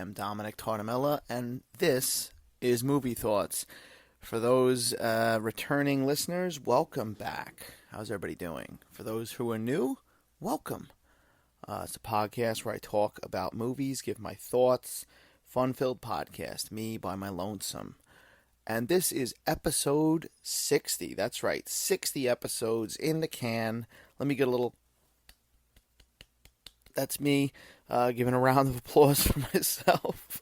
am Dominick and this is Movie Thoughts. For those returning listeners, welcome back. How's everybody doing? For those who are new, welcome. It's a podcast where I talk about movies, give my thoughts, fun-filled podcast, me by my lonesome. And this is episode 60. That's right, 60 episodes in the can. Let me get a little... That's me giving a round of applause for myself.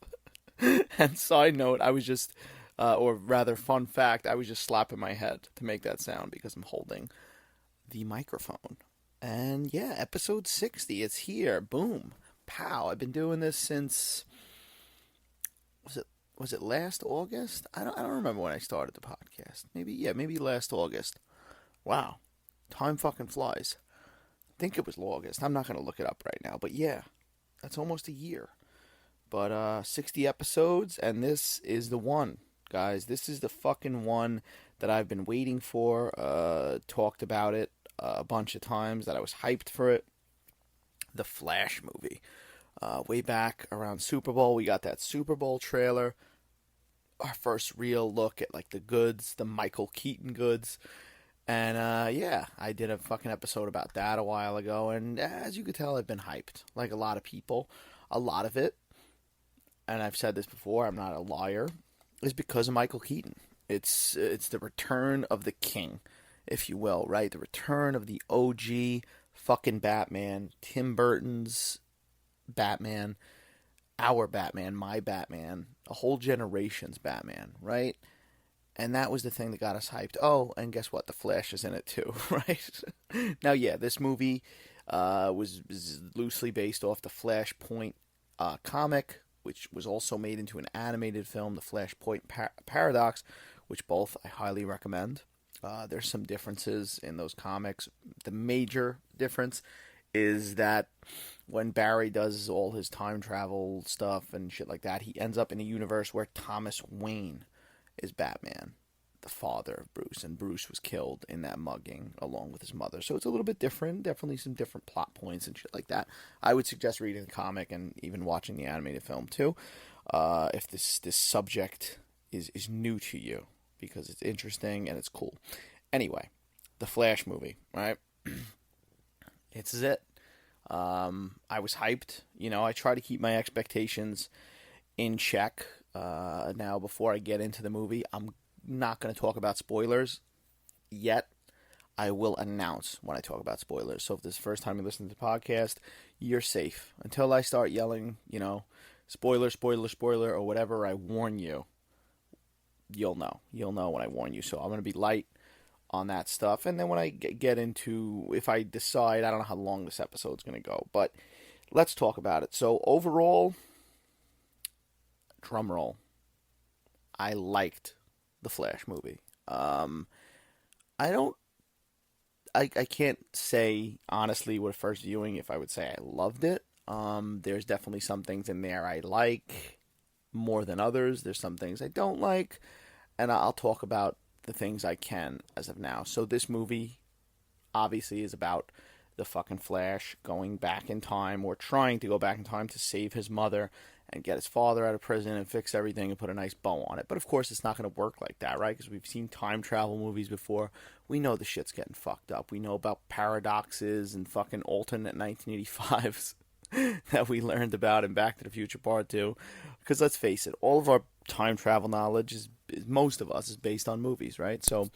And side note, I was just, or rather fun fact, I was just slapping my head to make that sound because I'm holding the microphone. And yeah, episode 60, it's here. Boom. Pow. I've been doing this since, was it last August? I don't remember when I started the podcast. Maybe last August. Wow. Time fucking flies. I think it was August. I'm not going to look it up right now, but yeah, that's almost a year. But 60 episodes, and this is the one, guys. This is the fucking one that I've been waiting for. Talked about it a bunch of times, that I was hyped for it. The Flash movie. Way back around Super Bowl, we got that Super Bowl trailer. Our first real look at like the goods, the Michael Keaton goods. And yeah, I did a fucking episode about that a while ago. And as you could tell, I've been hyped. Like a lot of people. A lot of it, and I've said this before, I'm not a liar, is because of Michael Keaton. It's the return of the king, if you will, right? The return of the OG fucking Batman, Tim Burton's Batman, our Batman, my Batman, a whole generation's Batman, right? And that was the thing that got us hyped. Oh, and guess what? The Flash is in it too, right? Now, yeah, this movie was loosely based off the Flashpoint comic, which was also made into an animated film, the Flashpoint Paradox, which both I highly recommend. There's some differences in those comics. The major difference is that when Barry does all his time travel stuff and shit like that, he ends up in a universe where Thomas Wayne is Batman, the father of Bruce, and Bruce was killed in that mugging along with his mother. So it's a little bit different, definitely some different plot points and shit like that. I would suggest reading the comic and even watching the animated film too, if this subject is new to you, because it's interesting and it's cool. Anyway, the Flash movie, right? It's it. I was hyped. You know, I try to keep my expectations in check. Now, before I get into the movie, I'm not going to talk about spoilers yet. I will announce when I talk about spoilers. So if this is the first time you listen to the podcast, you're safe. Until I start yelling, you know, spoiler, spoiler, spoiler, or whatever I warn you, you'll know. You'll know when I warn you. So I'm going to be light on that stuff. And then when I get into, if I decide, I don't know how long this episode's going to go, but let's talk about it. So overall, drum roll, I liked the Flash movie. I can't say honestly with first viewing if I would say I loved it. There's definitely some things in there I like more than others. There's some things I don't like, and I'll talk about the things I can as of now. So this movie obviously is about the fucking Flash going back in time, or trying to go back in time to save his mother and get his father out of prison and fix everything and put a nice bow on it. But of course it's not going to work like that, right? Because we've seen time travel movies before. We know the shit's getting fucked up. We know about paradoxes and fucking alternate 1985s that we learned about in Back to the Future Part 2. Because let's face it, all of our time travel knowledge most of us is based on movies, right? So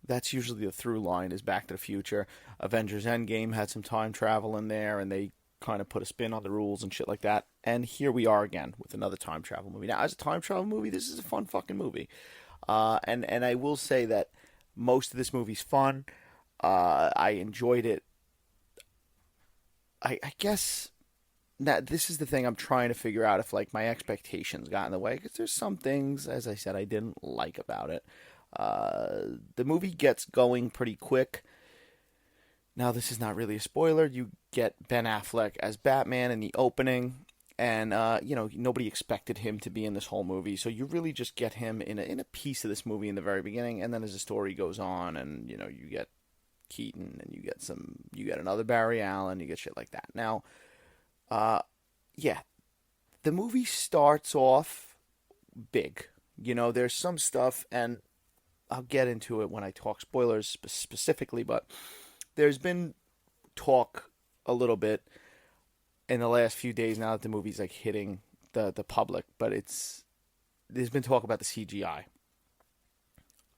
that's usually the through line, is Back to the Future. Avengers Endgame had some time travel in there, and they kind of put a spin on the rules and shit like that. And here we are again with another time travel movie. Now, as a time travel movie, this is a fun fucking movie. And I will say that most of this movie's fun. I enjoyed it. I guess that this is the thing I'm trying to figure out, if like my expectations got in the way, because there's some things, as I said, I didn't like about it. The movie gets going pretty quick. Now, this is not really a spoiler. You get Ben Affleck as Batman in the opening, and you know, nobody expected him to be in this whole movie, so you really just get him in a piece of this movie in the very beginning, and then as the story goes on, and you know, you get Keaton, and you get another Barry Allen, you get shit like that. Now, yeah, The movie starts off big. There's some stuff, and I'll get into it when I talk spoilers specifically, but there's been talk a little bit in the last few days now that the movie's like hitting the public, but there's been talk about the CGI.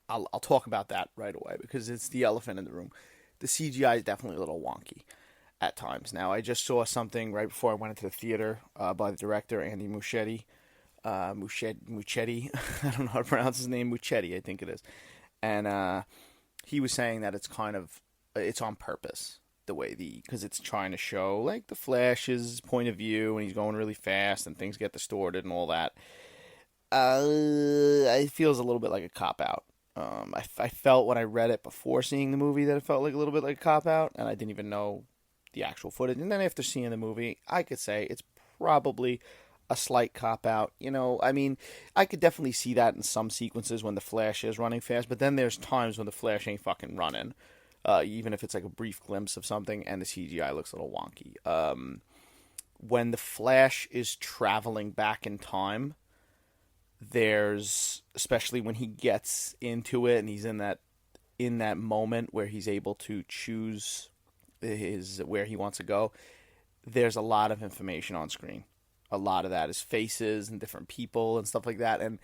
I'll talk about that right away because it's the elephant in the room. The CGI is definitely a little wonky at times. Now, I just saw something right before I went into the theater by the director, Andy Muschietti. Muschietti. I don't know how to pronounce his name. Muschietti, I think it is. And he was saying that it's on purpose, the way because it's trying to show like the Flash's point of view, and he's going really fast, and things get distorted and all that. It feels a little bit like a cop out. I felt when I read it before seeing the movie that it felt like a little bit like a cop out, and I didn't even know the actual footage. And then after seeing the movie, I could say it's probably a slight cop out. I mean, I could definitely see that in some sequences when the Flash is running fast, but then there's times when the Flash ain't fucking running. Even if it's like a brief glimpse of something and the CGI looks a little wonky. When the Flash is traveling back in time, especially when he gets into it and he's in that moment where he's able to choose where he wants to go, there's a lot of information on screen. A lot of that is faces and different people and stuff like that, and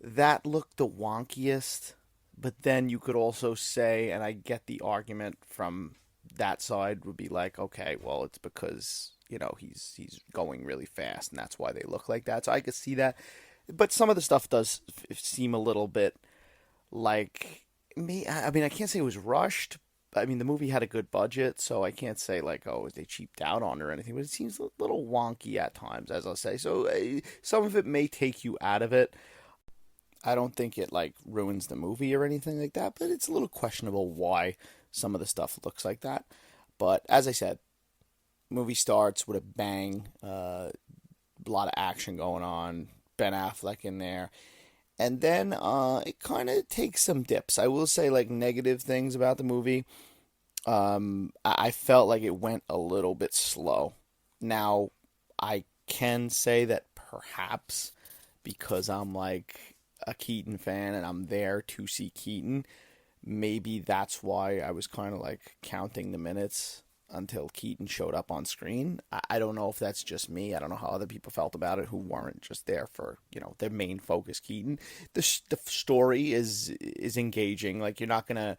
that looked the wonkiest. But then you could also say, and I get the argument from that side, would be like, okay, well, it's because he's going really fast, and that's why they look like that. So I could see that. But some of the stuff does seem a little bit like me. I mean, I can't say it was rushed. I mean, the movie had a good budget, so I can't say like, oh, they cheaped out on it or anything. But it seems a little wonky at times, as I'll say. So some of it may take you out of it. I don't think it like ruins the movie or anything like that, but it's a little questionable why some of the stuff looks like that. But as I said, movie starts with a bang, a lot of action going on. Ben Affleck in there, and then it kind of takes some dips. I will say like negative things about the movie. I felt like it went a little bit slow. Now I can say that perhaps because I'm like a Keaton fan and I'm there to see Keaton, maybe that's why I was kind of like counting the minutes until Keaton showed up on screen. I don't know if that's just me. I don't know how other people felt about it who weren't just there for, their main focus, Keaton. The story is engaging. Like, you're not going to...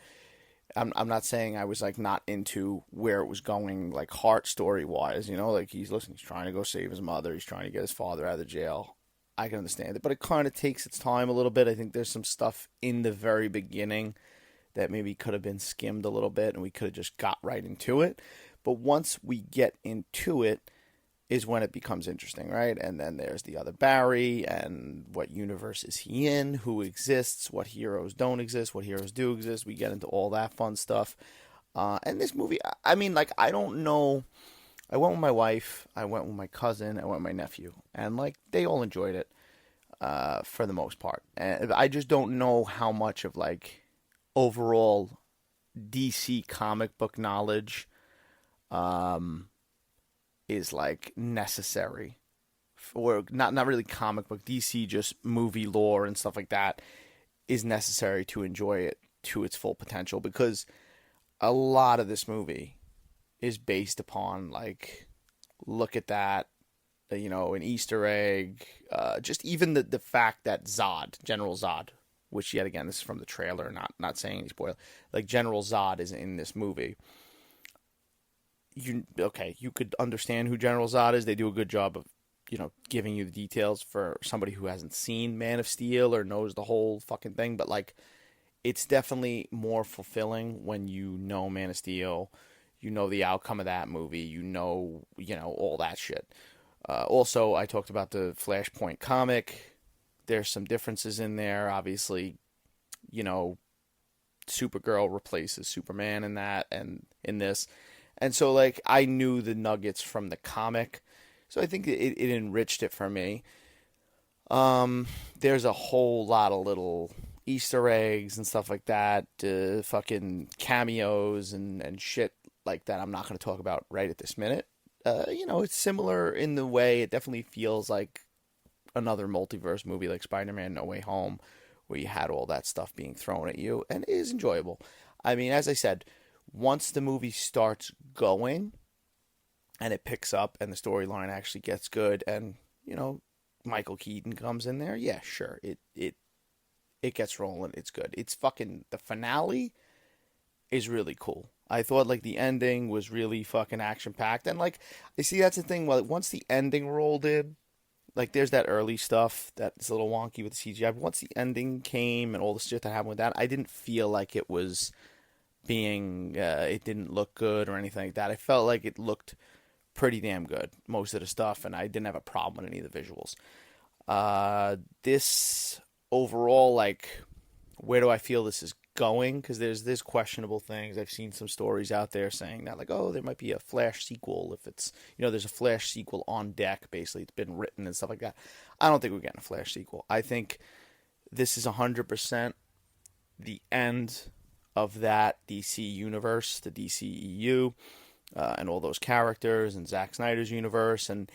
I'm not saying I was, like, not into where it was going, like, heart story-wise, Like, he's trying to go save his mother. He's trying to get his father out of jail. I can understand it. But it kind of takes its time a little bit. I think there's some stuff in the very beginning that maybe could have been skimmed a little bit and we could have just got right into it. But once we get into it is when it becomes interesting, right? And then there's the other Barry and what universe is he in, who exists, what heroes don't exist, what heroes do exist. We get into all that fun stuff. And this movie, I mean, like, I don't know. I went with my wife, I went with my cousin, I went with my nephew. And, like, they all enjoyed it for the most part. And I just don't know how much of, like, overall DC comic book knowledge is like necessary, or not really comic book, DC just movie lore and stuff like that is necessary to enjoy it to its full potential, because a lot of this movie is based upon like, look at that, an Easter egg, just even the fact that General Zod, which yet again, this is from the trailer, not saying any spoiler, like General Zod is in this movie. You could understand who General Zod is. They do a good job of, giving you the details for somebody who hasn't seen Man of Steel or knows the whole fucking thing. But, like, it's definitely more fulfilling when you know Man of Steel, you know the outcome of that movie, you know all that shit. Also, I talked about the Flashpoint comic. There's some differences in there. Obviously, Supergirl replaces Superman in that and in this. And so, like, I knew the nuggets from the comic, so I think it enriched it for me. There's a whole lot of little Easter eggs and stuff like that, fucking cameos and shit like that I'm not going to talk about right at this minute. It's similar in the way it definitely feels like another multiverse movie like Spider-Man No Way Home, where you had all that stuff being thrown at you, and it is enjoyable. I mean, as I said, once the movie starts going and it picks up and the storyline actually gets good, and Michael Keaton comes in there, yeah, sure, it gets rolling. It's good. It's fucking the finale is really cool. I thought like the ending was really fucking action packed, and like you see that's the thing. Well, once the ending rolled in, like there's that early stuff that's a little wonky with the CGI. But once the ending came and all the shit that happened with that, I didn't feel like it was being. It didn't look good or anything like that. I felt like it looked pretty damn good, most of the stuff, and I didn't have a problem with any of the visuals. This overall, like, where do I feel this is going? Because there's questionable things. I've seen some stories out there saying that, like, oh, there might be a Flash sequel if it's, there's a Flash sequel on deck, basically. It's been written and stuff like that. I don't think we're getting a Flash sequel. I think this is 100% the end of that DC universe, the DCEU, and all those characters, and Zack Snyder's universe, and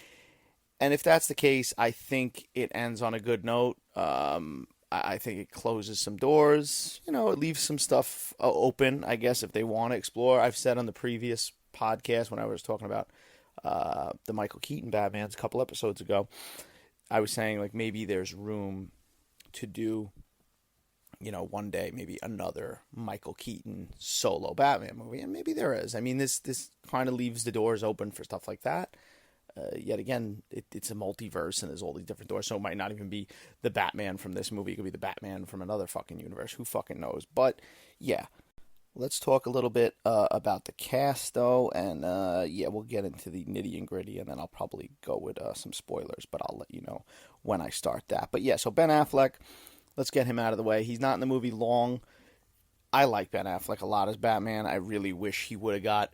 if that's the case, I think it ends on a good note. I think it closes some doors. It leaves some stuff open, I guess, if they want to explore. I've said on the previous podcast when I was talking about the Michael Keaton Batmans a couple episodes ago, I was saying like maybe there's room to do, one day maybe another Michael Keaton solo Batman movie, and maybe there is. I mean, this kind of leaves the doors open for stuff like that. Yet again, it's a multiverse and there's all these different doors, so it might not even be the Batman from this movie. It could be the Batman from another fucking universe. Who fucking knows? But, yeah. Let's talk a little bit about the cast, though, and, we'll get into the nitty and gritty, and then I'll probably go with some spoilers, but I'll let you know when I start that. But, yeah, so Ben Affleck, let's get him out of the way. He's not in the movie long. I like Ben Affleck a lot as Batman. I really wish he would have got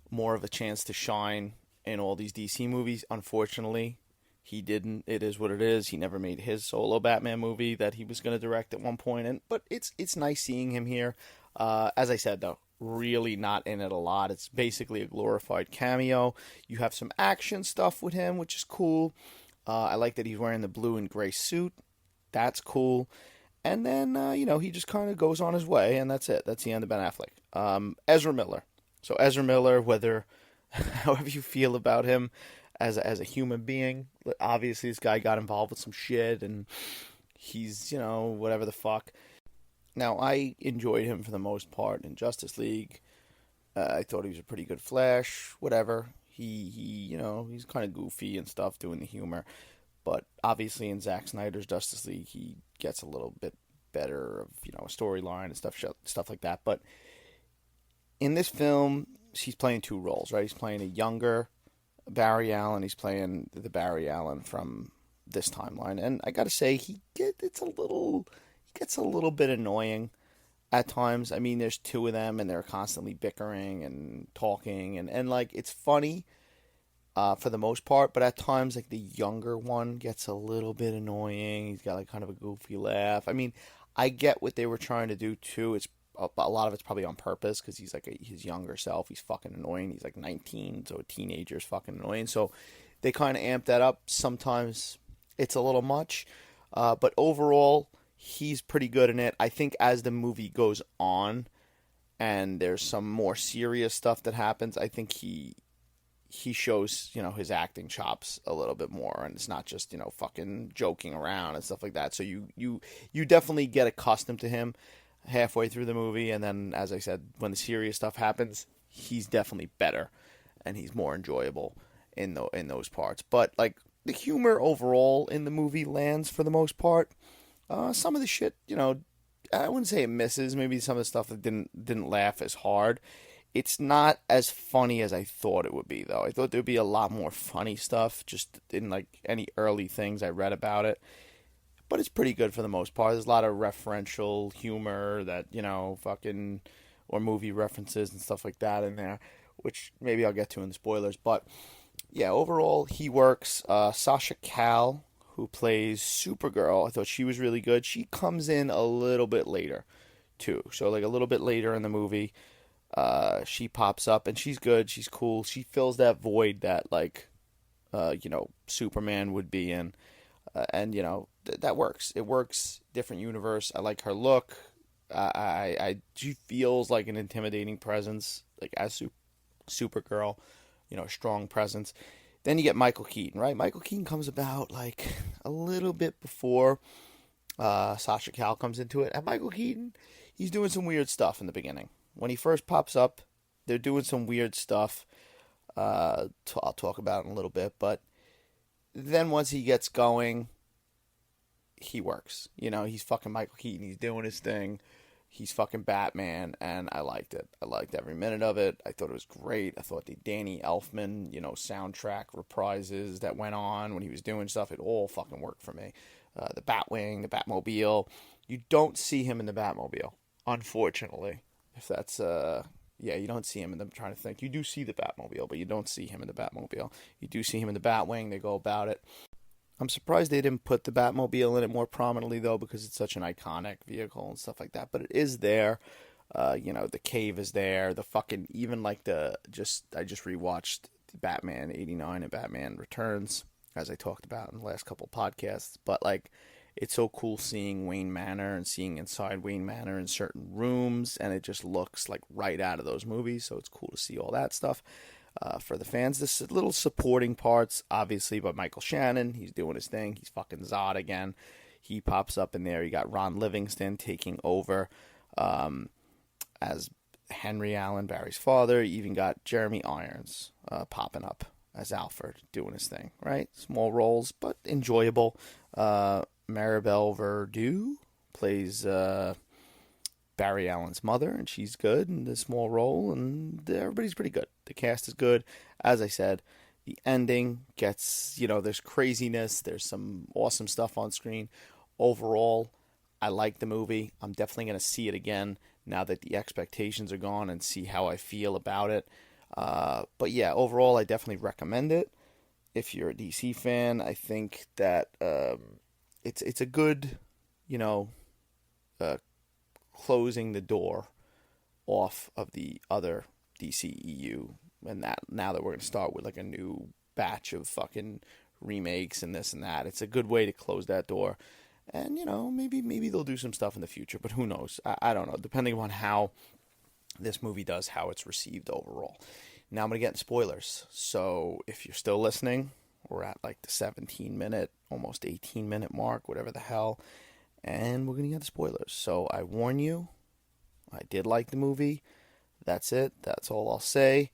more of a chance to shine in all these DC movies. Unfortunately, he didn't. It is what it is. He never made his solo Batman movie that he was going to direct at one point. But it's nice seeing him here. As I said, though, really not in it a lot. It's basically a glorified cameo. You have some action stuff with him, which is cool. I like that he's wearing the blue and gray suit. That's cool. And then, he just kind of goes on his way, and that's it. That's the end of Ben Affleck. Ezra Miller. So Ezra Miller, however you feel about him as a human being, obviously this guy got involved with some shit, and he's, whatever the fuck. Now, I enjoyed him for the most part in Justice League. I thought he was a pretty good Flash, whatever. He's kind of goofy and stuff, doing the humor. But obviously in Zack Snyder's Justice League, he gets a little bit better of, a storyline and stuff like that. But in this film, he's playing two roles, right? He's playing a younger Barry Allen. He's playing the Barry Allen from this timeline. And I got to say, he gets a little bit annoying at times. I mean, there's two of them, and they're constantly bickering and talking. And like, it's funny for the most part, but at times, like, the younger one gets a little bit annoying. He's got, like, kind of a goofy laugh. I mean, I get what they were trying to do, too. A lot of it's probably on purpose, because he's, like, his younger self. He's fucking annoying. He's, like, 19, so a teenager's fucking annoying. So they kind of amp that up. Sometimes it's a little much. But overall, he's pretty good in it. I think as the movie goes on, and there's some more serious stuff that happens, I think he shows, his acting chops a little bit more, and it's not just, fucking joking around and stuff like that. So you definitely get accustomed to him halfway through the movie, and then, as I said, when the serious stuff happens, he's definitely better, and he's more enjoyable in those parts. But, like, the humor overall in the movie lands for the most part. Some of the shit, I wouldn't say it misses. Maybe some of the stuff that didn't laugh as hard. It's not as funny as I thought it would be, though. I thought there'd be a lot more funny stuff just in, like, any early things I read about it. But it's pretty good for the most part. There's a lot of referential humor that, or movie references and stuff like that in there, which maybe I'll get to in the spoilers. But, yeah, overall, he works. Sasha Calle, who plays Supergirl, I thought she was really good. She comes in a little bit later, too. So, like, a little bit later in the movie. She pops up, and she's good. She's cool. She fills that void that, like, Superman would be in. And that works. It works. Different universe. I like her look. She feels like an intimidating presence, like as Supergirl, strong presence. Then you get Michael Keaton, right? Michael Keaton comes about like a little bit before Sasha Cal comes into it. And Michael Keaton, he's doing some weird stuff in the beginning. When he first pops up, they're doing some weird stuff. I'll talk about it in a little bit. But then once he gets going, he works. He's fucking Michael Keaton. He's doing his thing. He's fucking Batman, and I liked it. I liked every minute of it. I thought it was great. I thought the Danny Elfman, soundtrack reprises that went on when he was doing stuff, it all fucking worked for me. The Batwing, the Batmobile. You don't see him in the Batmobile, unfortunately. If that's, yeah, you don't see him in the, I'm trying to think. You do see the Batmobile, but you don't see him in the Batmobile. You do see him in the Batwing. They go about it. I'm surprised they didn't put the Batmobile in it more prominently, though, because it's such an iconic vehicle and stuff like that. But it is there. The cave is there. The fucking, even like I just rewatched Batman 89 and Batman Returns, as I talked about in the last couple podcasts. But, like, it's so cool seeing Wayne Manor and seeing inside Wayne Manor in certain rooms, and it just looks like right out of those movies. So it's cool to see all that stuff. For the fans, this little supporting parts, obviously, by Michael Shannon. He's doing his thing. He's fucking Zod again. He pops up in there. You got Ron Livingston taking over as Henry Allen, Barry's father. You even got Jeremy Irons popping up as Alfred, doing his thing, right? Small roles, but enjoyable. Maribel Verdú plays Barry Allen's mother, and she's good in this small role, and everybody's pretty good. The cast is good. As I said, the ending gets, there's craziness, there's some awesome stuff on screen. Overall, I like the movie. I'm definitely going to see it again now that the expectations are gone and see how I feel about it. But yeah, overall, I definitely recommend it. If you're a DC fan, I think that it's a good, closing the door off of the other DCEU, and that now that we're going to start with like a new batch of fucking remakes and this and that, it's a good way to close that door. And maybe they'll do some stuff in the future, but who knows? I don't know, depending on how this movie does, how it's received overall. Now I'm going to get into spoilers, so if you're still listening, we're at like the 17-minute, almost 18-minute mark, whatever the hell, and we're going to get the spoilers. So I warn you, I did like the movie. That's it. That's all I'll say.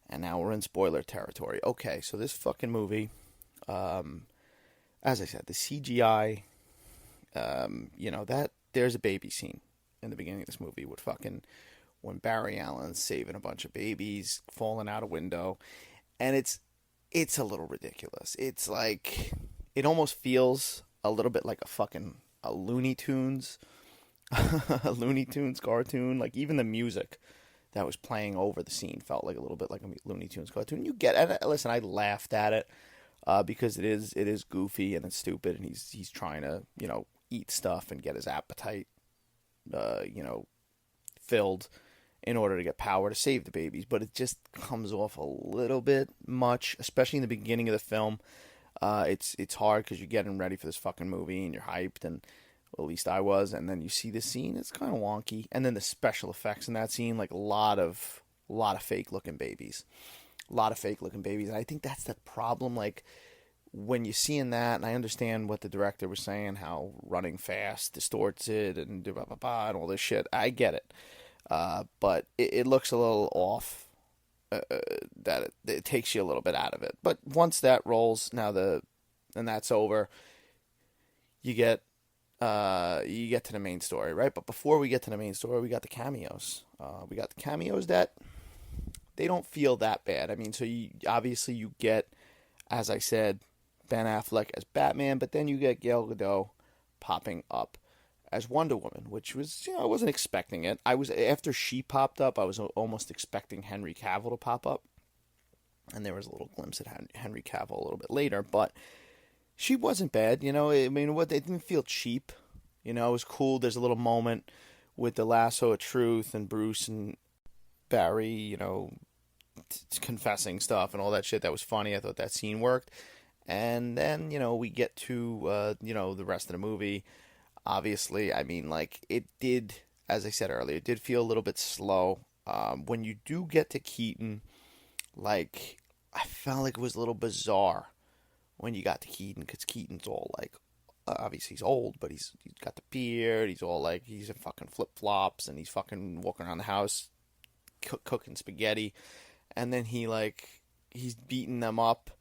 And now we're in spoiler territory. Okay, so this fucking movie, as I said, the CGI, that there's a baby scene in the beginning of this movie with fucking when Barry Allen's saving a bunch of babies, falling out a window, and it's a little ridiculous. It's like, it almost feels a little bit like a Looney Tunes, a Looney Tunes cartoon. Like, even the music that was playing over the scene felt like a little bit like a Looney Tunes cartoon. You get it. Listen, I laughed at it because it is goofy and it's stupid, and he's trying to eat stuff and get his appetite filled in order to get power to save the babies. But it just comes off a little bit much, especially in the beginning of the film. It's hard because you're getting ready for this fucking movie and you're hyped, and well, at least I was. And then you see the scene, it's kind of wonky. And then the special effects in that scene, like a lot of fake looking babies, and I think that's the problem. Like, when you're seeing that, and I understand what the director was saying, how running fast distorts it and blah blah blah and all this shit. I get it, but it looks a little off. That it takes you a little bit out of it. But once that rolls, and that's over, you get to the main story, right? But before we get to the main story, we got the cameos. That they don't feel that bad. I mean, so obviously you get, as I said, Ben Affleck as Batman, but then you get Gal Gadot popping up as Wonder Woman, which was, I wasn't expecting it. After she popped up, I was almost expecting Henry Cavill to pop up. And there was a little glimpse at Henry Cavill a little bit later, but she wasn't bad, I mean, it didn't feel cheap, it was cool. There's a little moment with the lasso of truth and Bruce and Barry, confessing stuff and all that shit. That was funny. I thought that scene worked. And then, we get to, the rest of the movie. Obviously, I mean, like, it did, as I said earlier, it did feel a little bit slow. When you do get to Keaton, like, I felt like it was a little bizarre when you got to Keaton, because Keaton's all, like, obviously he's old, but he's got the beard, he's all, like, he's in fucking flip-flops, and he's fucking walking around the house cooking spaghetti, and then he's beating them up,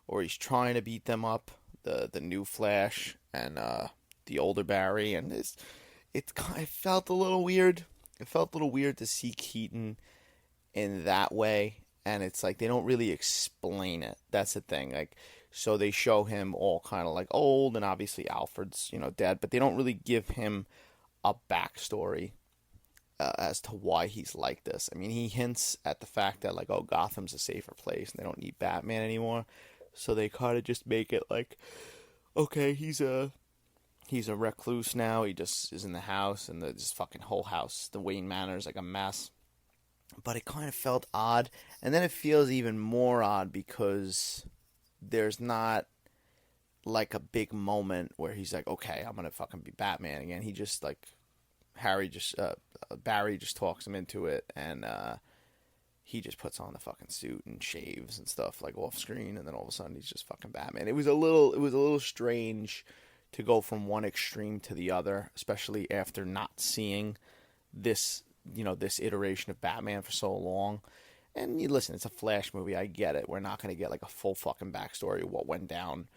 or he's trying to beat them up, the new Flash, and, the older Barry, and it felt a little weird. It felt a little weird to see Keaton in that way, and it's like they don't really explain it. That's the thing. Like, so they show him all kind of like old, and obviously Alfred's dead, but they don't really give him a backstory as to why he's like this. I mean, he hints at the fact that like, oh, Gotham's a safer place, and they don't need Batman anymore, so they kind of just make it like, okay, he's a recluse now. He just is in the house, and this fucking whole house, the Wayne Manor, is like a mess. But it kind of felt odd, and then it feels even more odd because there's not like a big moment where he's like, okay, I'm gonna fucking be Batman again. He just like Barry just talks him into it, and he just puts on the fucking suit and shaves and stuff like off screen, and then all of a sudden he's just fucking Batman. It was a little strange to go from one extreme to the other, especially after not seeing this, this iteration of Batman for so long. And you listen, it's a Flash movie, I get it. We're not going to get like a full fucking backstory of what went down,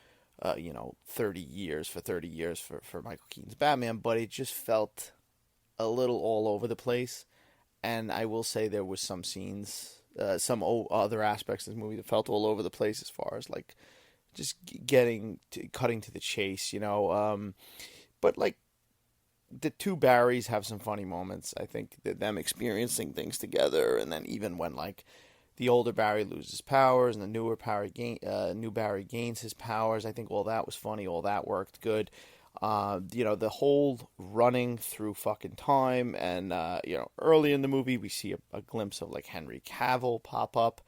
30 years for Michael Keaton's Batman, but it just felt a little all over the place. And I will say there was some scenes, some other aspects of this movie that felt all over the place as far as like, just cutting to the chase, but like the two Barrys have some funny moments. I think that them experiencing things together, and then even when like the older Barry loses powers and the new Barry gains his powers, I think all that was funny. All that worked good. The whole running through fucking time, and early in the movie we see a glimpse of like Henry Cavill pop up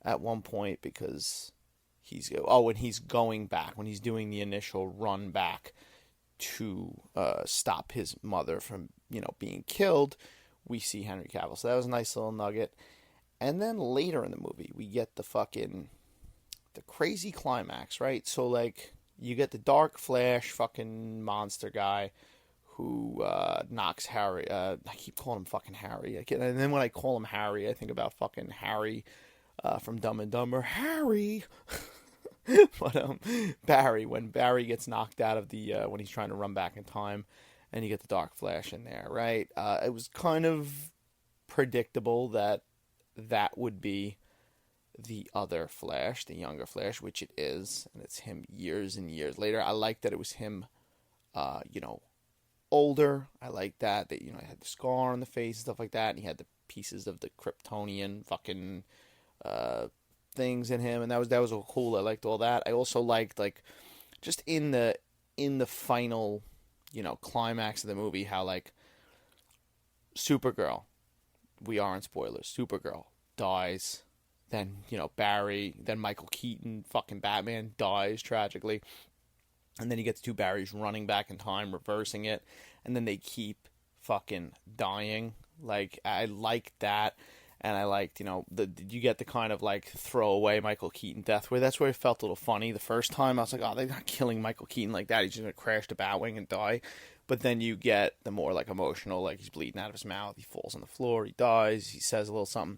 at one point because when he's going back, when he's doing the initial run back to stop his mother from, being killed, we see Henry Cavill. So that was a nice little nugget. And then later in the movie, we get the crazy climax, right? So, like, you get the Dark Flash fucking monster guy who knocks Harry. I keep calling him fucking Harry. And then when I call him Harry, I think about fucking Harry from Dumb and Dumber. Harry! But Barry, when Barry gets knocked out of the when he's trying to run back in time, and you get the Dark Flash in there, right? It was kind of predictable that would be the other Flash, the younger Flash, which it is, and it's him years and years later. I like that it was him, older. I like that he had the scar on the face and stuff like that, and he had the pieces of the Kryptonian fucking things in him, and that was all cool. I liked all that. I also liked like just in the final climax of the movie how like Supergirl, we are in spoilers, Supergirl dies, then Barry, then Michael Keaton fucking Batman dies tragically, and then you get the two Barrys running back in time, reversing it, and then they keep fucking dying. Like, I liked that. And I liked, you get the kind of like throwaway Michael Keaton death where that's where it felt a little funny. The first time I was like, oh, they're not killing Michael Keaton like that. He's just going to crash the Batwing and die. But then you get the more like emotional, like he's bleeding out of his mouth. He falls on the floor. He dies. He says a little something.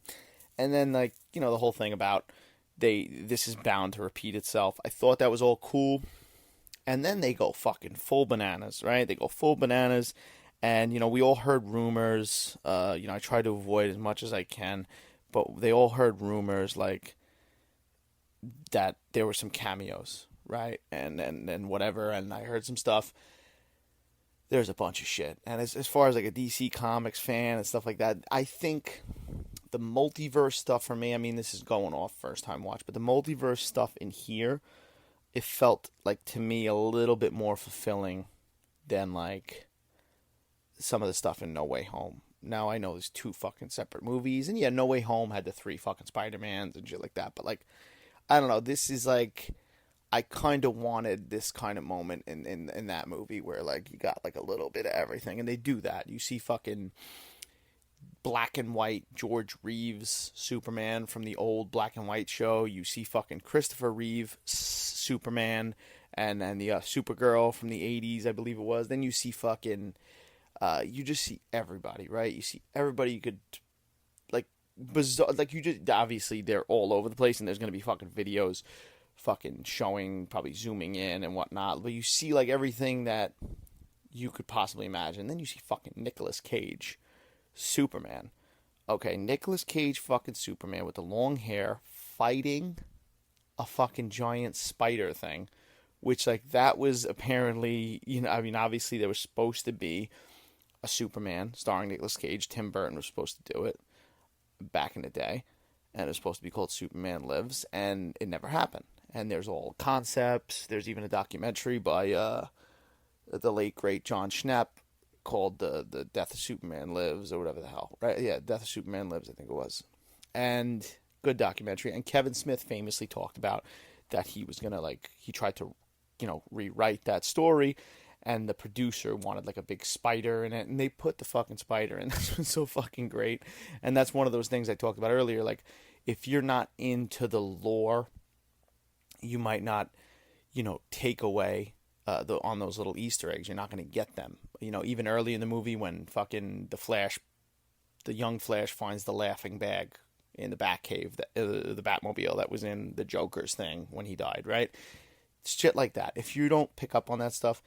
And then like, the whole thing about this is bound to repeat itself. I thought that was all cool. And then they go fucking full bananas, right? They go full bananas. And, we all heard rumors, I try to avoid as much as I can, but they all heard rumors, like, that there were some cameos, right? And whatever, and I heard some stuff. There's a bunch of shit. And as far as, like, a DC Comics fan and stuff like that, I think the multiverse stuff for me, I mean, this is going off first time watch, but the multiverse stuff in here, it felt, like, to me, a little bit more fulfilling than, like, some of the stuff in No Way Home. Now, I know there's two fucking separate movies, and yeah, No Way Home had the 3 fucking Spider-Mans and shit like that, but like, I don't know, this is like, I kind of wanted this kind of moment in that movie where like you got like a little bit of everything, and they do that. You see fucking black and white George Reeves Superman from the old black and white show. You see fucking Christopher Reeve Superman and the Supergirl from the 80s, I believe it was. Then you see fucking you just see everybody, right? You see everybody you could like bizarre, like you just obviously they're all over the place, and there's going to be fucking videos fucking showing, probably zooming in and whatnot, but you see like everything that you could possibly imagine. Then you see fucking Nicolas Cage Superman. Okay, Nicolas Cage fucking Superman with the long hair fighting a fucking giant spider thing, which like that was apparently, you know, I mean obviously there was supposed to be a Superman starring Nicolas Cage. Tim Burton was supposed to do it back in the day, and it was supposed to be called Superman Lives, and it never happened. And there's all concepts. There's even a documentary by the late great John Schnepp called the Death of Superman Lives or whatever the hell, right? Yeah, Death of Superman Lives, I think it was. And good documentary. And Kevin Smith famously talked about that he was gonna like he tried to, you know, rewrite that story, and the producer wanted like a big spider in it, and they put the fucking spider in. That's been so fucking great. And that's one of those things I talked about earlier. Like, if you're not into the lore, you might not, you know, take away on those little Easter eggs. You're not going to get them. You know, even early in the movie when fucking the young Flash finds the laughing bag in the Batcave, the Batmobile that was in the Joker's thing when he died, right? Shit like that. If you don't pick up on that stuff,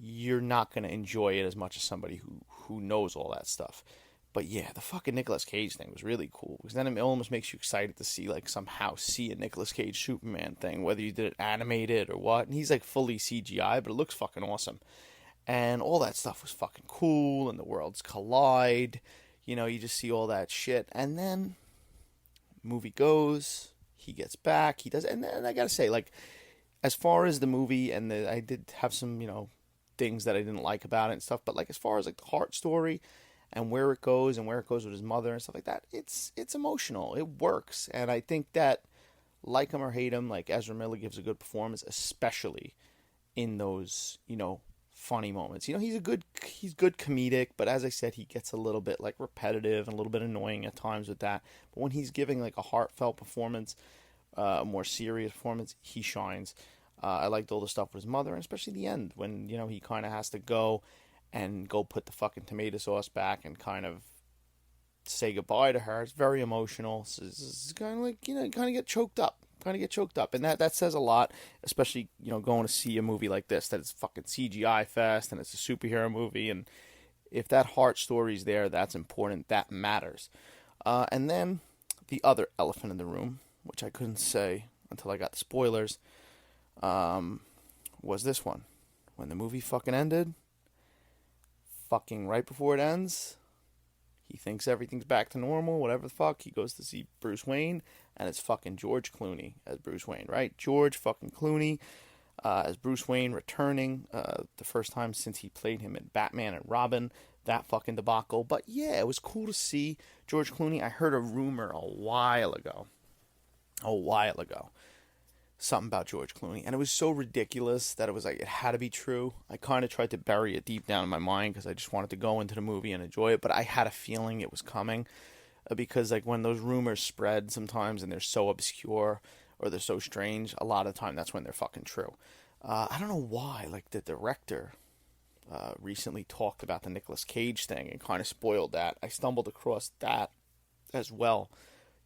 you're not going to enjoy it as much as somebody who knows all that stuff. But yeah, the fucking Nicolas Cage thing was really cool, because then it almost makes you excited to see, like, somehow see a Nicolas Cage Superman thing, whether you did it animated or what. And he's like fully CGI, but it looks fucking awesome. And all that stuff was fucking cool, and the worlds collide. You know, you just see all that shit. And then movie goes, he gets back, he does, and then I gotta say, like, as far as the movie, and I did have some, you know, things that I didn't like about it and stuff, but like as far as like the heart story and where it goes with his mother and stuff like that, it's emotional. It works. And I think that, like him or hate him, like Ezra Miller gives a good performance, especially in those, you know, funny moments. You know, he's good comedic, but as I said, he gets a little bit like repetitive and a little bit annoying at times with that. But when he's giving like a heartfelt performance, a more serious performance, he shines. I liked all the stuff with his mother, and especially the end when, you know, he kind of has to go put the fucking tomato sauce back and kind of say goodbye to her. It's very emotional. It's kind of like, you know, kind of get choked up. And that says a lot, especially, you know, going to see a movie like this, that it's fucking CGI fest and it's a superhero movie. And if that heart story's there, that's important. That matters. And then the other elephant in the room, which I couldn't say until I got the spoilers, was this one. When the movie fucking ended, fucking right before it ends, he thinks everything's back to normal, whatever the fuck. He goes to see Bruce Wayne, and it's fucking George Clooney as Bruce Wayne, right? George fucking Clooney as Bruce Wayne, returning the first time since he played him in Batman and Robin, that fucking debacle. But yeah, it was cool to see George Clooney. I heard a rumor a while ago, something about George Clooney, and it was so ridiculous that it was like, it had to be true. I kind of tried to bury it deep down in my mind because I just wanted to go into the movie and enjoy it, but I had a feeling it was coming, because like when those rumors spread sometimes and they're so obscure or they're so strange, a lot of the time that's when they're fucking true. I don't know why, like the director recently talked about the Nicolas Cage thing and kind of spoiled that. I stumbled across that as well,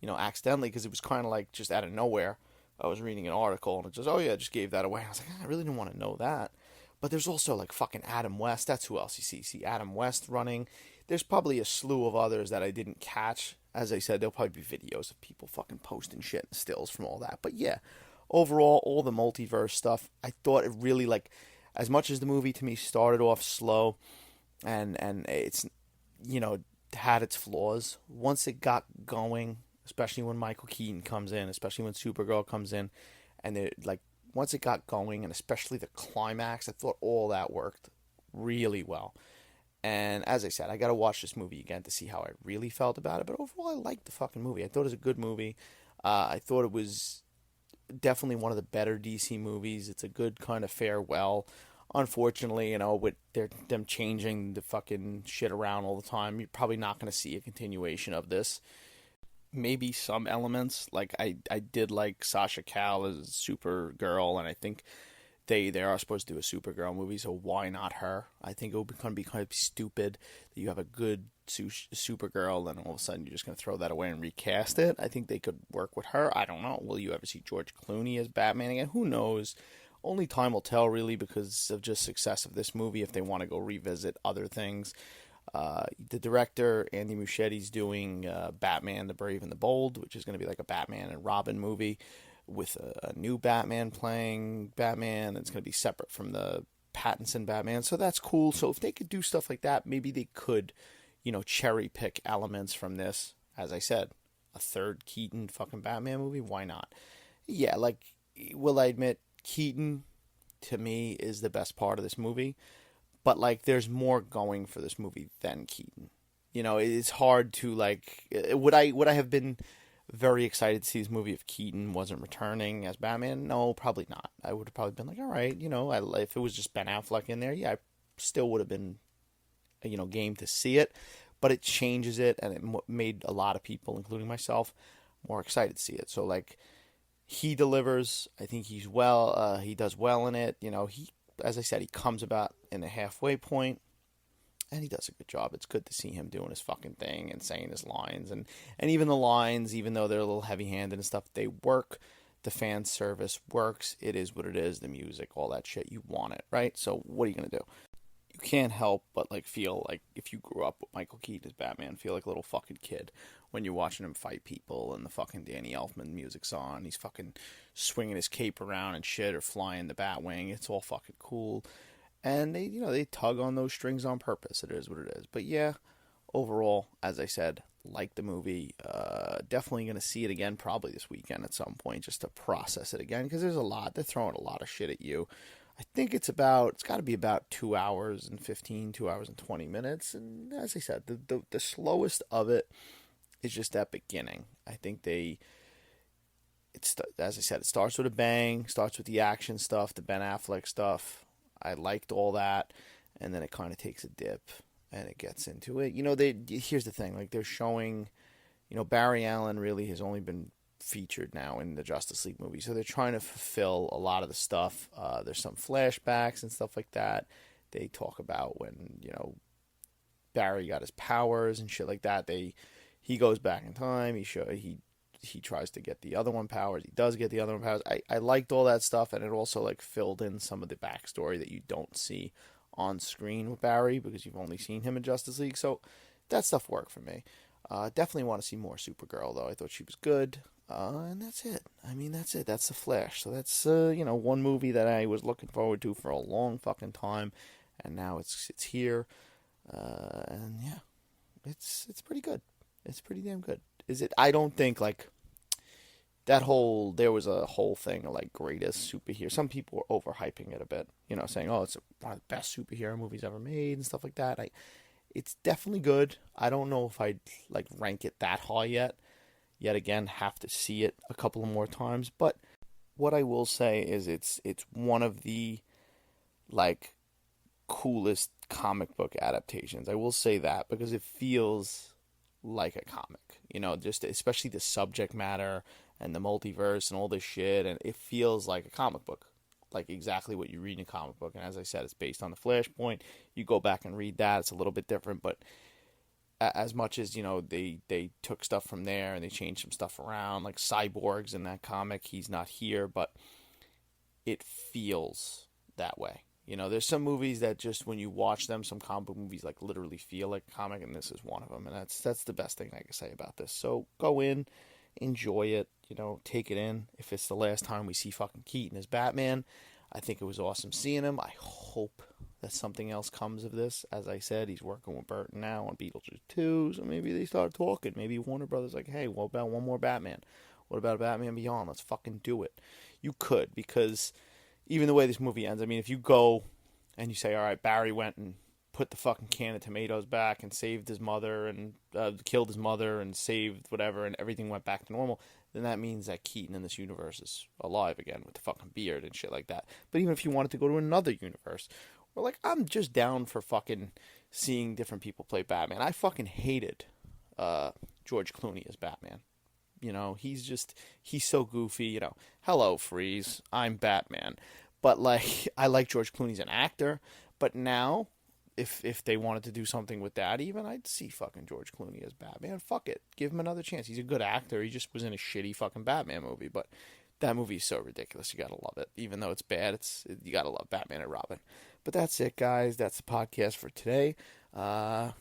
you know, accidentally, because it was kind of like just out of nowhere. I was reading an article and it just, oh yeah, just gave that away. I was like, I really didn't want to know that. But there's also like fucking Adam West. That's who else you see. You see Adam West running. There's probably a slew of others that I didn't catch. As I said, there'll probably be videos of people fucking posting shit and stills from all that. But yeah, overall, all the multiverse stuff, I thought it really, like, as much as the movie to me started off slow and it's, you know, had its flaws, once it got going, especially when Michael Keaton comes in, especially when Supergirl comes in, and they're like, once it got going, and especially the climax, I thought all that worked really well. And as I said, I gotta watch this movie again to see how I really felt about it. But overall, I liked the fucking movie. I thought it was a good movie. I thought it was definitely one of the better DC movies. It's a good kind of farewell. Unfortunately, with them changing the fucking shit around all the time, you're probably not going to see a continuation of this. Maybe some elements, like I did like Sasha Cal as Supergirl, and I think they are supposed to do a Supergirl movie, so why not her? I think it would be kind of stupid that you have a good Supergirl and all of a sudden you're just going to throw that away and recast it. I think they could work with her. I don't know. Will you ever see George Clooney as Batman again? Who knows? Only time will tell, really, because of just success of this movie. If they want to go revisit other things, the director Andy Muschietti's doing Batman: The Brave and the Bold, which is going to be like a Batman and Robin movie with a new Batman playing Batman. It's going to be separate from the Pattinson Batman, so that's cool. So if they could do stuff like that, maybe they could, cherry pick elements from this. As I said, a third Keaton fucking Batman movie, why not? Yeah, like, will I admit, Keaton, to me, is the best part of this movie, but, like, there's more going for this movie than Keaton. It's hard to, like, would I have been very excited to see this movie if Keaton wasn't returning as Batman? No, probably not. I would have probably been like, all right, if it was just Ben Affleck in there, yeah, I still would have been, game to see it. But it changes it, and it made a lot of people, including myself, more excited to see it. So, like, he delivers. I think he does well in it. As I said, he comes about in the halfway point. And he does a good job. It's good to see him doing his fucking thing and saying his lines. And even the lines, even though they're a little heavy-handed and stuff, they work. The fan service works. It is what it is. The music, all that shit. You want it, right? So what are you going to do? You can't help but, like, feel like if you grew up with Michael Keaton as Batman, feel like a little fucking kid when you're watching him fight people and the fucking Danny Elfman music's on. He's fucking swinging his cape around and shit or flying the Batwing. It's all fucking cool. And they tug on those strings on purpose. It is what it is. But yeah, overall, as I said, like the movie. Definitely going to see it again probably this weekend at some point just to process it again because there's a lot. They're throwing a lot of shit at you. I think it's got to be about 2 hours and 2 hours and 20 minutes. And as I said, the slowest of it is just that beginning. I think as I said, it starts with a bang, starts with the action stuff, the Ben Affleck stuff. I liked all that, and then it kind of takes a dip, and it gets into it. Here's the thing, like, they're showing, Barry Allen really has only been featured now in the Justice League movie, so they're trying to fulfill a lot of the stuff. There's some flashbacks and stuff like that. They talk about when, Barry got his powers and shit like that. He goes back in time, he tries to get the other one powers. He does get the other one powers. I liked all that stuff, and it also, like, filled in some of the backstory that you don't see on screen with Barry because you've only seen him in Justice League. So that stuff worked for me. Definitely want to see more Supergirl, though. I thought she was good. And that's it. I mean, that's it. That's The Flash. So that's, one movie that I was looking forward to for a long fucking time, and now it's here. And yeah, it's pretty good. It's pretty damn good. Is it? I don't think, like, there was a whole thing of, like, greatest superhero. Some people were overhyping it a bit, saying, oh, it's one of the best superhero movies ever made and stuff like that. It's definitely good. I don't know if I'd, like, rank it that high yet. Yet again, have to see it a couple of more times. But what I will say is it's one of the, like, coolest comic book adaptations. I will say that because it feels like a comic, just especially the subject matter and the multiverse and all this shit, and it feels like a comic book, like exactly what you read in a comic book. And as I said, it's based on the Flashpoint. You go back and read that, it's a little bit different, but as much as, they took stuff from there and they changed some stuff around, like Cyborg's in that comic, he's not here, but it feels that way. There's some movies that just, when you watch them, some comic book movies, like, literally feel like a comic, and this is one of them, and that's the best thing I can say about this. So go in, enjoy it, take it in. If it's the last time we see fucking Keaton as Batman, I think it was awesome seeing him. I hope that something else comes of this. As I said, he's working with Burton now on Beetlejuice 2, so maybe they start talking. Maybe Warner Brothers like, hey, what about one more Batman? What about a Batman Beyond? Let's fucking do it. You could, because even the way this movie ends, I mean, if you go and you say, all right, Barry went and put the fucking can of tomatoes back and saved his mother and killed his mother and saved whatever and everything went back to normal, then that means that Keaton in this universe is alive again with the fucking beard and shit like that. But even if you wanted to go to another universe, or like, I'm just down for fucking seeing different people play Batman. I fucking hated George Clooney as Batman. You know, he's so goofy, you know. Hello, Freeze, I'm Batman. But, like, I like George Clooney as an actor. But now, if they wanted to do something with that even, I'd see fucking George Clooney as Batman. Fuck it. Give him another chance. He's a good actor. He just was in a shitty fucking Batman movie. But that movie is so ridiculous. You gotta love it. Even though it's bad, you gotta love Batman and Robin. But that's it, guys. That's the podcast for today.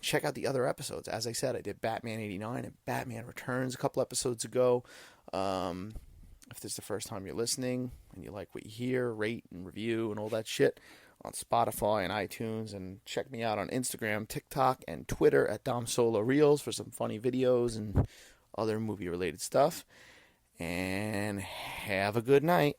Check out the other episodes. As I said, I did Batman 89 and Batman Returns a couple episodes ago. If this is the first time you're listening and you like what you hear, rate and review and all that shit on Spotify and iTunes, and check me out on Instagram, TikTok, and Twitter at Dom Solo Reels for some funny videos and other movie-related stuff. And have a good night.